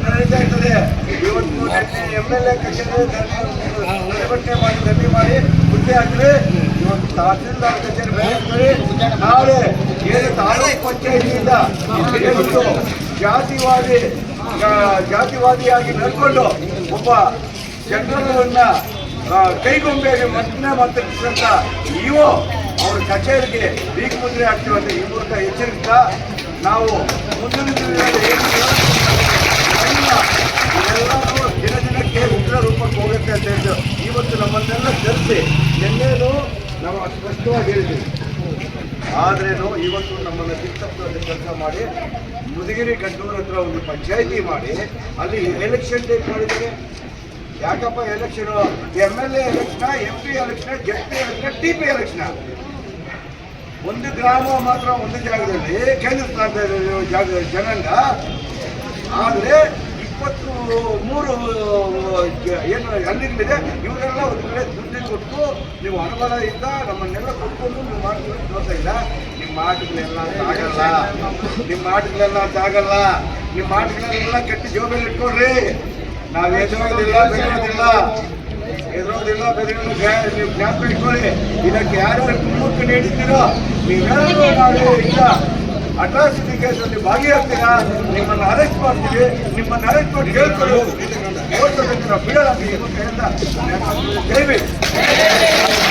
ನಡೀತಾ ಇರ್ತದೆ. ಇವತ್ತು MLA ಕಚೇರಿ ಪ್ರತಿಭಟನೆ ಮಾಡಿ ಧರಣಿ ಮಾಡಿ ಹುದ್ದೆ ಹಾಕಿದ್ರೆ ಇವತ್ತು ತಹಸೀಲ್ದಾರ್ ಕಚೇರಿ ಬೆಳೆಸ್ತಾರೆ. ನಾಳೆ ಏನು ತಾಲೂಕು ಪಂಚಾಯತಿಯಿಂದ ಜಾತಿವಾದಿಯಾಗಿ ನಡ್ಕೊಂಡು ಒಬ್ಬ ಜನರನ್ನ ಕೈಗೊಂಬೆಗೆ ಮಂತ್ರಿಸಿದಂತ ಇಒ ಅವ್ರ ಕಚೇರಿಗೆ ಬೀಗ ಮುದ್ರೆ ಆಗ್ತಿರುವಂತ ಈ ಮೂಲಕ ಎಚ್ಚರಿಸ್ತಾ ನಾವು ಮುಂದಿನ ದಿನಗಳಲ್ಲಿ ಎಲ್ಲರೂ ದಿನ ದಿನಕ್ಕೆ ಉಗ್ರ ರೂಪಕ್ಕೆ ಹೋಗುತ್ತೆ ಅಂತ ಹೇಳಿದ್ರು. ಇವತ್ತು ನಮ್ಮನ್ನೆಲ್ಲ ಕರೆಸಿ ನಿನ್ನೇನು ನಾವು ಸ್ಪಷ್ಟವಾಗಿ ಹೇಳಿದ್ದೀವಿ. ಆದ್ರೇನು ಇವತ್ತು ನಮ್ಮನ್ನು ದಿಕ್ತಪ್ಪದಲ್ಲಿ ಕೆಲಸ ಮಾಡಿ ಮುದಗಿರಿ ಗಡ್ಡೂರ ಹತ್ರ ಒಂದು ಪಂಚಾಯಿತಿ ಮಾಡಿ ಅಲ್ಲಿ ಎಲೆಕ್ಷನ್ ಡೇಟ್ ಮಾಡಿದ್ದಾರೆ. ಯಾಕಪ್ಪ election? MLA election, MP election, ZP election, TP election. ಒಂದು ಗ್ರಾಮ ಮಾತ್ರ ಒಂದು ಜಾಗದಲ್ಲಿ ಕೇಂದ್ರಸ್ಥಾನದ ಜನಾಂಗ. ಆದರೆ 23 ಏನು ಹಳ್ಳಿಗಳಿದೆ, ಇವರೆಲ್ಲ ಒಂದು ಕಡೆ ದುಡ್ಡು ಕೊಟ್ಟು ನೀವು ಅನುಭವದಿಂದ ನಮ್ಮನ್ನೆಲ್ಲ ಕೊಟ್ಕೊಂಡು ನೀವು ಮಾಡ್ತೀವಿ ನೋಡ್ತಾ ಇಲ್ಲ. ನಿಮ್ಮ ಆಟಗಳೆಲ್ಲ ಆಗಲ್ಲ, ನಿಮ್ಮ ಆಟಗಳೆಲ್ಲ ಕಟ್ಟಿ ಜೋಬಲ್ಲಿ ಇಟ್ಕೊಡ್ರಿ. ನಾವು ಎದುರೋದಿಲ್ಲ ಬೆದರೋದಿಲ್ಲ ನೀವು ಜ್ಞಾಪಕ ಇಟ್ಕೊಳ್ಳಿ. ಇದಕ್ಕೆ ಯಾರ್ಯಾರು ಕುಮ್ಮಕ್ಕು ನೀಡಿದ್ದೀರೋ ನೀವೆಲ್ಲರೂ ನಾವು ಈಗ ಅಟ್ರಾಸಿಟಿ ಕೇಸಲ್ಲಿ ಭಾಗಿಯಾಗ್ತೀರಾ, ನಿಮ್ಮನ್ನು ಅರೆಸ್ಟ್ ಮಾಡ್ತೀವಿ. ನಿಮ್ಮನ್ನು ಅರೆಸ್ಟ್ ಮಾಡಿ ಹೇಳ್ಕೊಳ್ಳಿ ಓದ್ತಕ್ಕಂಥ ನಾವು ಬಿಡೋಣ. ಜೈ ಭೀಮ್.